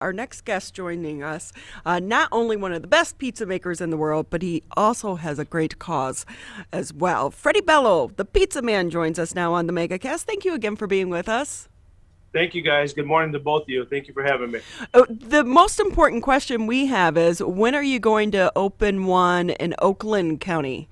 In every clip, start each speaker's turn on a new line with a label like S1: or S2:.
S1: Our next guest joining us, not only one of the best pizza makers in the world, but he also has a great cause as well. Fredi Bello, the Pizza Man, joins us now on the MegaCast. Thank you again for being with us.
S2: Thank you, guys. Good morning to both of you. Thank you for having me.
S1: The most important question we have is when are you going to open one in Oakland County?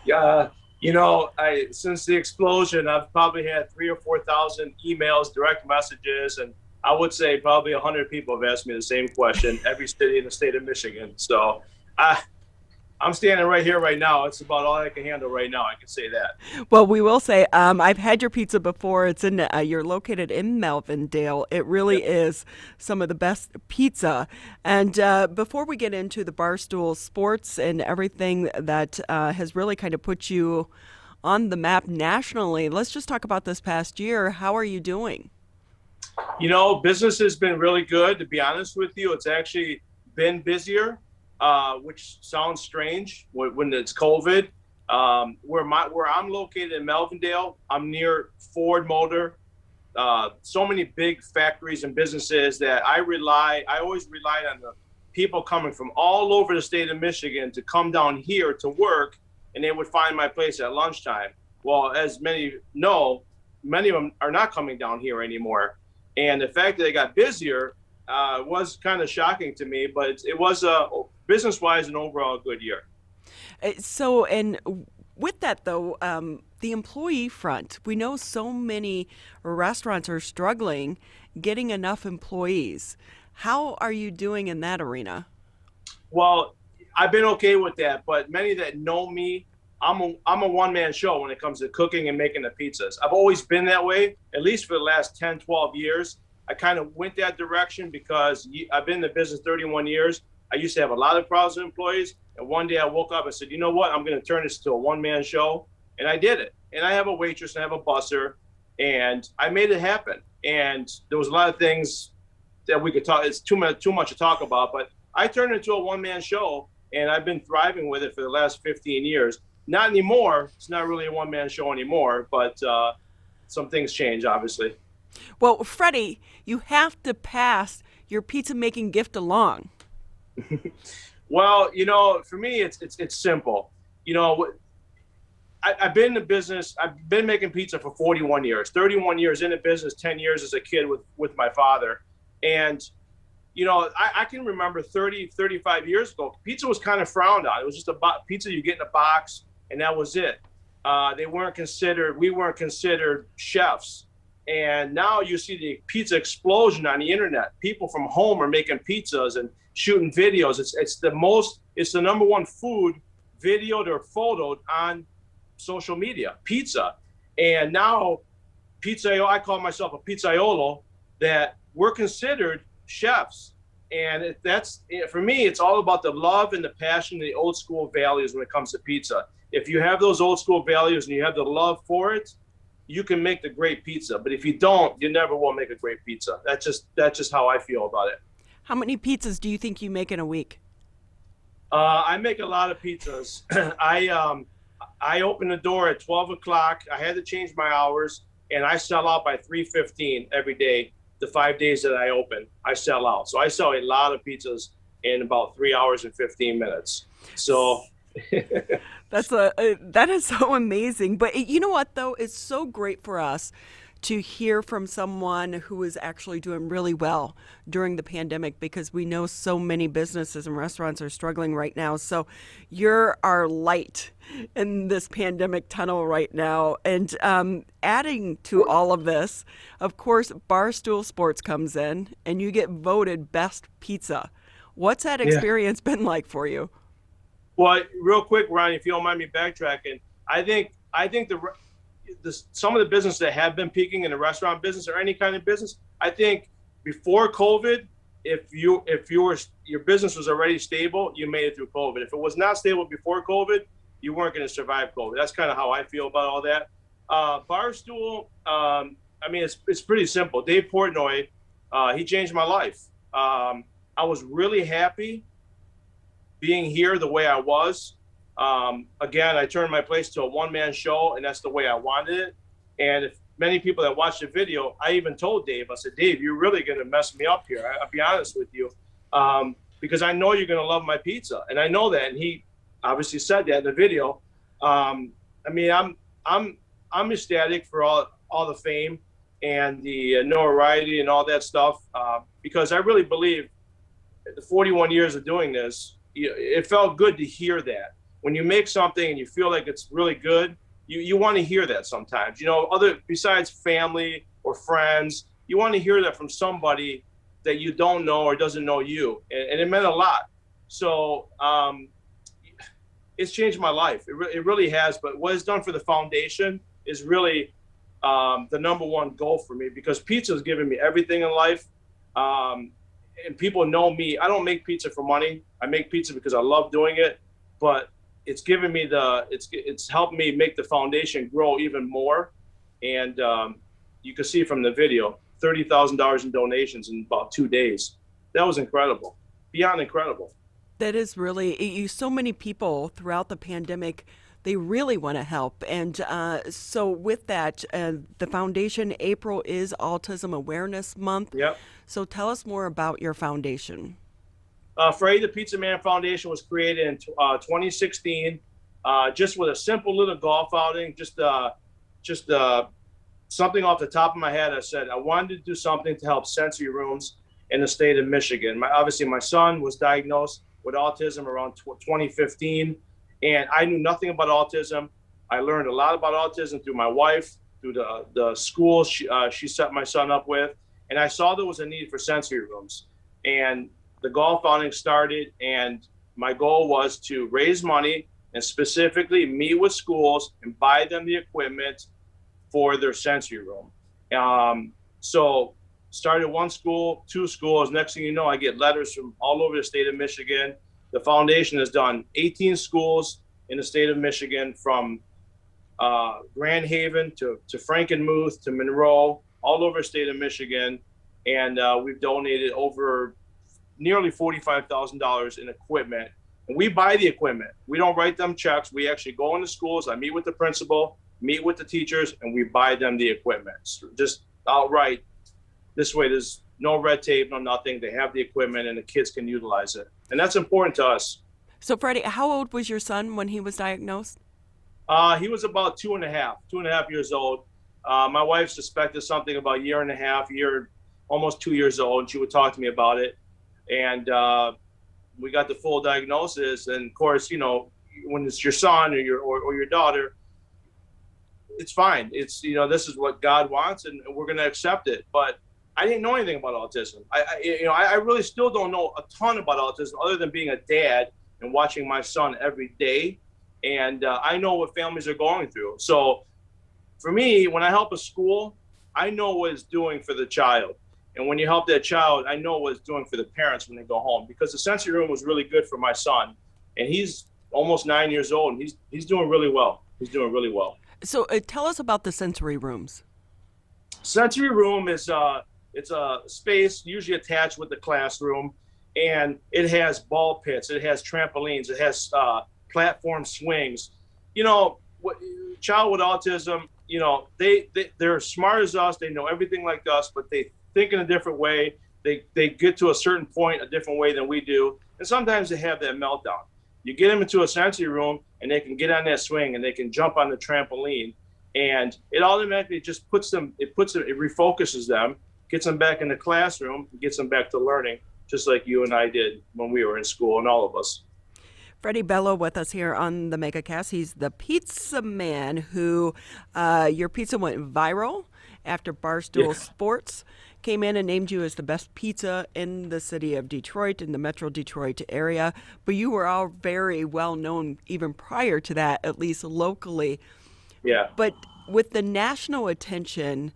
S2: Yeah, I since the explosion, I've probably had 3 or 4 thousand emails, direct messages, and I would say probably 100 people have asked me the same question. Every city in the state of Michigan. So I, I'm standing right here, right now. It's about all I can handle right now. I can say that.
S1: Well, we will say I've had your pizza before. It's in you're located in Melvindale. It really
S2: Yep.
S1: is some of the best pizza. And before we get into the Barstool Sports and everything that has really kind of put you on the map nationally, let's just talk about this past year. How are you doing?
S2: Business has been really good. To be honest with you, it's actually been busier, which sounds strange when it's COVID. Where I'm located in Melvindale, I'm near Ford Motor. So many big factories and businesses that I always relied on the people coming from all over the state of Michigan to come down here to work, and they would find my place at lunchtime. Well, as many know, many of them are not coming down here anymore. And the fact that it got busier was kind of shocking to me, but it was business-wise an overall good year.
S1: And with that though, the employee front, we know so many restaurants are struggling getting enough employees. How are you doing in that arena?
S2: Well, I've been okay with that, but many that know me, I'm a one-man show when it comes to cooking and making the pizzas. I've always been that way, at least for the last 10, 12 years. I kind of went that direction because I've been in the business 31 years. I used to have a lot of problems with employees. And one day I woke up and said, you know what? I'm going to turn this to a one-man show. And I did it. And I have a waitress and I have a busser. And I made it happen. And there was a lot of things that we could talk. It's too much to talk about. But I turned it into a one-man show. And I've been thriving with it for the last 15 years. Not anymore. It's not really a one-man show anymore. But some things change, obviously.
S1: Well, Fredi, you have to pass your pizza making gift along.
S2: Well, for me, it's simple. You know, I've been in the business. I've been making pizza for 41 years, 31 years in the business, 10 years as a kid with my father. And, I can remember 30, 35 years ago, pizza was kind of frowned on. It was just a pizza you get in a box, and that was it. We weren't considered chefs. And now you see the pizza explosion on the internet. People from home are making pizzas and shooting videos. It's the number one food videoed or photoed on social media, pizza. And now I call myself a pizzaiolo, that we're considered chefs. And for me, it's all about the love and the passion and the old school values when it comes to pizza. If you have those old school values and you have the love for it, you can make the great pizza. But if you don't, you never will make a great pizza. That's just how I feel about it.
S1: How many pizzas do you think you make in a week?
S2: I make a lot of pizzas. I open the door at 12 o'clock. I had to change my hours, and I sell out by 3:15 every day. The 5 days that I open, I sell out. So I sell a lot of pizzas in about 3 hours and 15 minutes. So
S1: That is so amazing. But you know what though? It's so great for us to hear from someone who is actually doing really well during the pandemic because we know so many businesses and restaurants are struggling right now. So you're our light in this pandemic tunnel right now. And adding to all of this, of course, Barstool Sports comes in and you get voted best pizza. What's that
S2: yeah.
S1: experience been like for you?
S2: Well, real quick, Ronnie, if you don't mind me backtracking, I think some of the businesses that have been peaking in the restaurant business or any kind of business, I think before COVID, if your business was already stable, you made it through COVID. If it was not stable before COVID, you weren't going to survive COVID. That's kind of how I feel about all that. Barstool, it's pretty simple. Dave Portnoy, he changed my life. I was really happy being here the way I was. Again, I turned my place to a one-man show, and that's the way I wanted it. And if many people that watched the video, I even told Dave, I said, Dave, you're really going to mess me up here. I'll be honest with you, because I know you're going to love my pizza. And I know that. And he obviously said that in the video. I mean, I'm ecstatic for all the fame and the notoriety and all that stuff, because I really believe the 41 years of doing this, it felt good to hear that. When you make something and you feel like it's really good, you want to hear that sometimes. You know, besides family or friends, you want to hear that from somebody that you don't know or doesn't know you, and it meant a lot. So it's changed my life. It really has. But what it's done for the foundation is really the number one goal for me, because pizza has given me everything in life. And people know me. I don't make pizza for money. I make pizza because I love doing it. But it's given me it's helped me make the foundation grow even more. And you can see from the video, $30,000 in donations in about 2 days. That was incredible, beyond incredible.
S1: That is really, so many people throughout the pandemic, they really want to help. And so with that, the foundation, April is Autism Awareness Month.
S2: Yep.
S1: So tell us more about your foundation.
S2: Fredi The PizzaMan Foundation was created in 2016, just with a simple little golf outing, just something off the top of my head. I said I wanted to do something to help sensory rooms in the state of Michigan. Obviously, my son was diagnosed with autism around 2015, and I knew nothing about autism. I learned a lot about autism through my wife, through the school she set my son up with, and I saw there was a need for sensory rooms. And the golf outing started, and my goal was to raise money and specifically meet with schools and buy them the equipment for their sensory room. So started one school, two schools. Next thing you know, I get letters from all over the state of Michigan. The foundation has done 18 schools in the state of Michigan, from Grand Haven to Frankenmuth to Monroe, all over the state of Michigan. And we've donated over nearly $45,000 in equipment. And we buy the equipment. We don't write them checks. We actually go into schools. I meet with the principal, meet with the teachers, and we buy them the equipment. Just outright. This way, there's no red tape, no nothing. They have the equipment and the kids can utilize it. And that's important to us.
S1: So Fredi, how old was your son when he was diagnosed?
S2: He was about 2.5 years old. My wife suspected something about a year and a half, almost 2 years old, and she would talk to me about it. And we got the full diagnosis. And of course, you know, when it's your son or your daughter, it's fine. It's, you know, this is what God wants, and we're going to accept it. But I didn't know anything about autism. I really still don't know a ton about autism, other than being a dad and watching my son every day. And I know what families are going through. So for me, when I help a school, I know what it's doing for the child. And when you help that child, I know what it's doing for the parents when they go home. Because the sensory room was really good for my son. And he's almost 9 years old, and he's doing really well. He's doing really well.
S1: So tell us about the sensory rooms.
S2: Sensory room is it's a space usually attached with the classroom, and it has ball pits, it has trampolines, it has platform swings. You know, child with autism, you know, they're as smart as us, they know everything like us, but they think in a different way. They get to a certain point a different way than we do, and sometimes they have that meltdown. You get them into a sensory room, and they can get on that swing, and they can jump on the trampoline, and it automatically just it refocuses them, gets them back in the classroom, gets them back to learning, just like you and I did when we were in school, and all of us.
S1: Fredi Bello with us here on the MegaCast. He's the pizza man who, your pizza went viral after Barstool Sports came in and named you as the best pizza in the city of Detroit, in the Metro Detroit area. But you were all very well known even prior to that, at least locally.
S2: Yeah.
S1: But with the national attention,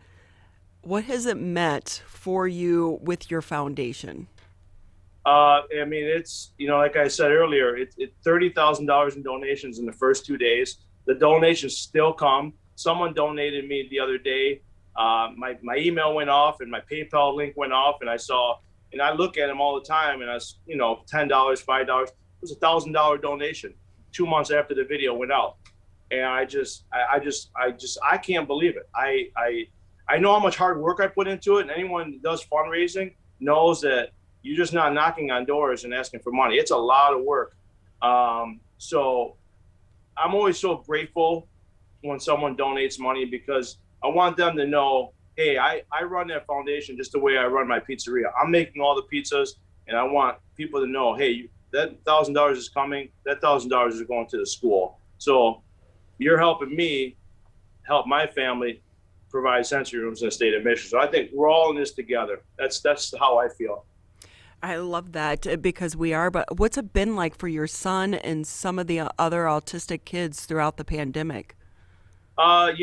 S1: what has it meant for you with your foundation?
S2: I mean, it's, you know, like I said earlier, it's $30,000 in donations in the first 2 days. The donations still come. Someone donated me the other day. My email went off and my PayPal link went off, and I look at them all the time, and you know, $10, $5. It was a $1,000 donation 2 months after the video went out. And I can't believe it. I know how much hard work I put into it, and anyone that does fundraising knows that you're just not knocking on doors and asking for money. It's a lot of work. So I'm always so grateful when someone donates money, because I want them to know, hey, I run that foundation just the way I run my pizzeria. I'm making all the pizzas, and I want people to know, hey, that $1,000 is coming. That $1,000 is going to the school. So you're helping me help my family provide sensory rooms in the state of Michigan. So I think we're all in this together. That's how I feel.
S1: I love that because we are. But what's it been like for your son and some of the other autistic kids throughout the pandemic?
S2: I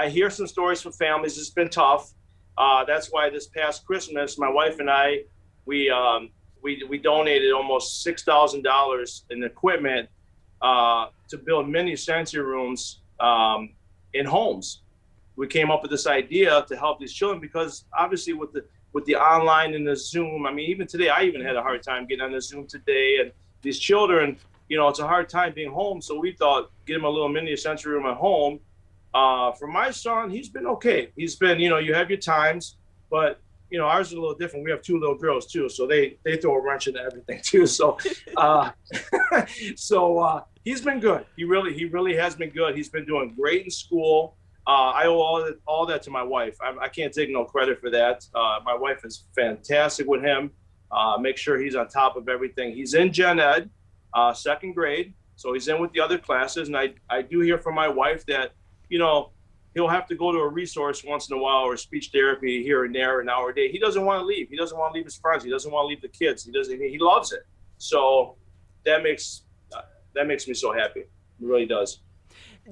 S2: hear some stories from families. It's been tough. That's why this past Christmas, my wife and I, we donated almost $6,000 in equipment to build mini sensory rooms in homes. We came up with this idea to help these children, because obviously with the online and the Zoom, I mean, even today, I even had a hard time getting on the Zoom today. And these children, it's a hard time being home. So we thought, get them a little mini sensory room at home. For my son, he's been okay. He's been, you have your times, but ours is a little different. We have 2 little girls too, so they throw a wrench into everything too. So, he's been good. He really has been good. He's been doing great in school. I owe all that to my wife. I can't take no credit for that. My wife is fantastic with him. Make sure he's on top of everything. He's in gen ed, 2nd grade, so he's in with the other classes. And I do hear from my wife that he'll have to go to a resource once in a while, or speech therapy here and there, an hour a day. He doesn't want to leave. He doesn't want to leave his friends. He doesn't want to leave the kids. He loves it. So that makes me so happy. It really does.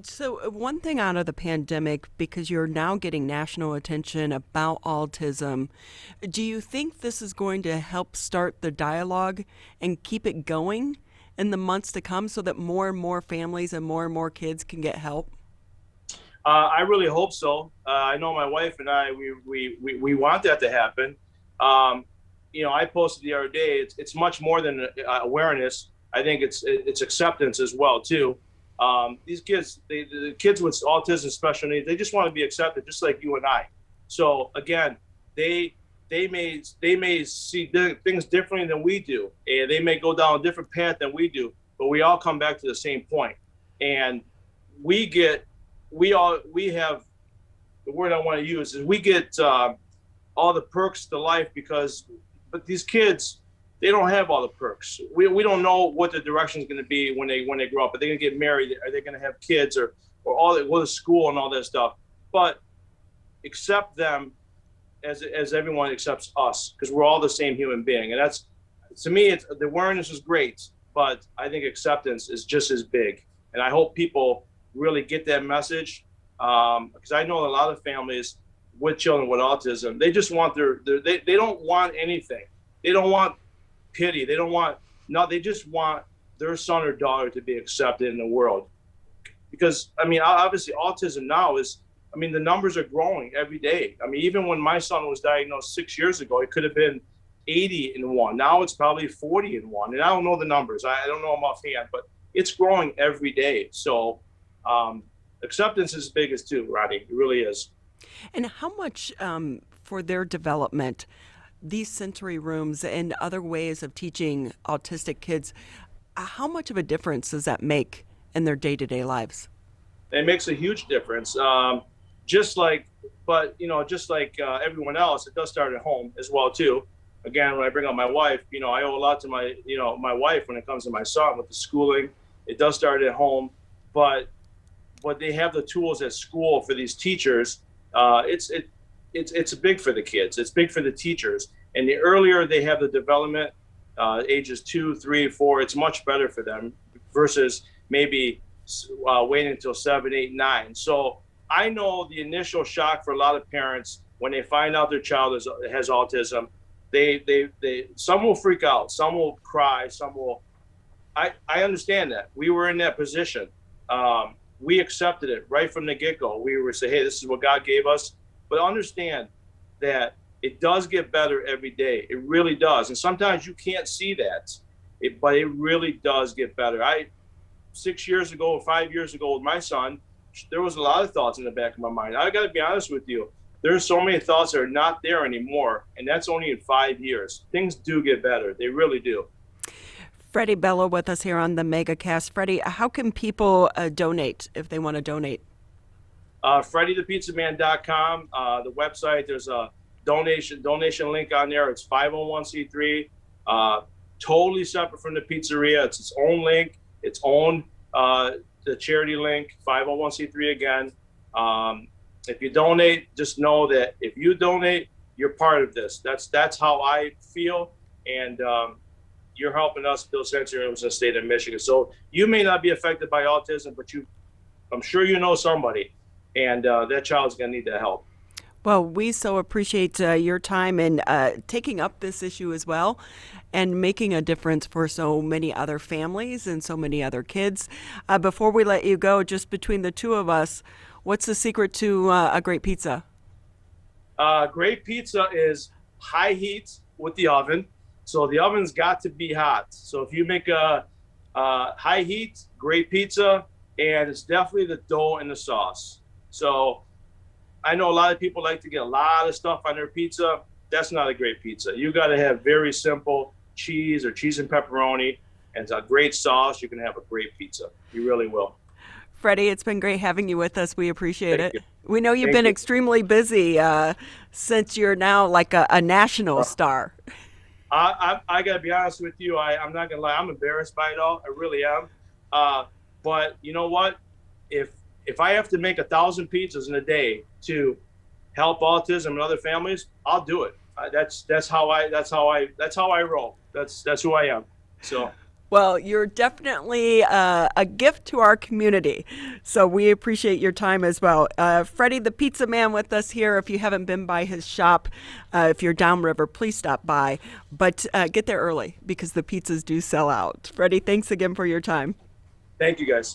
S1: So one thing out of the pandemic, because you're now getting national attention about autism, do you think this is going to help start the dialogue and keep it going in the months to come, so that more and more families and more kids can get help?
S2: I really hope so. I know my wife and I, we want that to happen. I posted the other day, it's much more than awareness. I think it's acceptance as well too. These kids, the kids with autism special needs, they just want to be accepted, just like you and I. So again, they may see things differently than we do, and they may go down a different path than we do, but we all come back to the same point. And we have, the word I want to use is, we get all the perks to life, but these kids, they don't have all the perks. We don't know what the direction is going to be when they grow up. Are they going to get married? Are they going to have kids, or go to school and all that stuff? But accept them as everyone accepts us, because we're all the same human being. And that's, to me, the awareness is great, but I think acceptance is just as big. And I hope people really get that message, because I know a lot of families with children with autism, they just want they don't want anything. They don't want pity. They just want their son or daughter to be accepted in the world. Because, obviously autism now is, the numbers are growing every day. Even when my son was diagnosed 6 years ago, it could have been 80 in one. Now it's probably 40 in one. And I don't know the numbers. I don't know them offhand, but it's growing every day. So acceptance is big as too, Rodney. It really is.
S1: And how much for their development, these sensory rooms and other ways of teaching autistic kids, how much of a difference does that make in their day-to-day lives?
S2: It makes a huge difference. Just like everyone else, it does start at home as well too. Again, when I bring up my wife, I owe a lot to my wife when it comes to my son with the schooling. It does start at home, but they have the tools at school for these teachers. It's big for the kids. It's big for the teachers. And the earlier they have the development, ages 2, 3, 4, it's much better for them versus maybe waiting until 7, 8, 9. So I know the initial shock for a lot of parents when they find out their child has autism. Some will freak out, some will cry, some will. I understand that. We were in that position. We accepted it right from the get-go. We were saying, hey, this is what God gave us. But understand that it does get better every day. It really does. And sometimes you can't see that, but it really does get better. 6 years ago or 5 years ago with my son, there was a lot of thoughts in the back of my mind. I got to be honest with you. There's so many thoughts that are not there anymore, and that's only in 5 years. Things do get better. They really do.
S1: Fredi Bello with us here on the MegaCast. Fredi, how can people donate if they want to donate?
S2: FrediThePizzaMan.com, the website. There's a donation link on there. It's 501c3, totally separate from the pizzeria. It's its own link, its own the charity link. 501c3 again. If you donate, just know that if you donate, you're part of this. That's how I feel, and you're helping us build sensory rooms in the state of Michigan. So you may not be affected by autism, but I'm sure you know somebody, and that child's going to need that help.
S1: Well, we so appreciate your time in taking up this issue as well and making a difference for so many other families and so many other kids. Before we let you go, just between the two of us, what's the secret to a great pizza?
S2: Great pizza is high heat with the oven. So the oven's got to be hot. So if you make a high heat, great pizza, and it's definitely the dough and the sauce. So I know a lot of people like to get a lot of stuff on their pizza. That's not a great pizza. You got to have very simple cheese or cheese and pepperoni and a great sauce. You can have a great pizza. You really will.
S1: Fredi, it's been great having you with us. We appreciate
S2: Thank
S1: it.
S2: you.
S1: We know you've
S2: Thank
S1: been
S2: you.
S1: extremely busy since you're now like a national star.
S2: I got to be honest with you. I'm not going to lie. I'm embarrassed by it all. I really am. But you know what? If I have to make 1,000 pizzas in a day to help autism and other families, I'll do it. That's how I roll. That's who I am. So.
S1: Well, you're definitely a gift to our community, so we appreciate your time as well. Fredi the PizzaMan with us here. If you haven't been by his shop, if you're downriver, please stop by. But get there early because the pizzas do sell out. Fredi, thanks again for your time.
S2: Thank you, guys.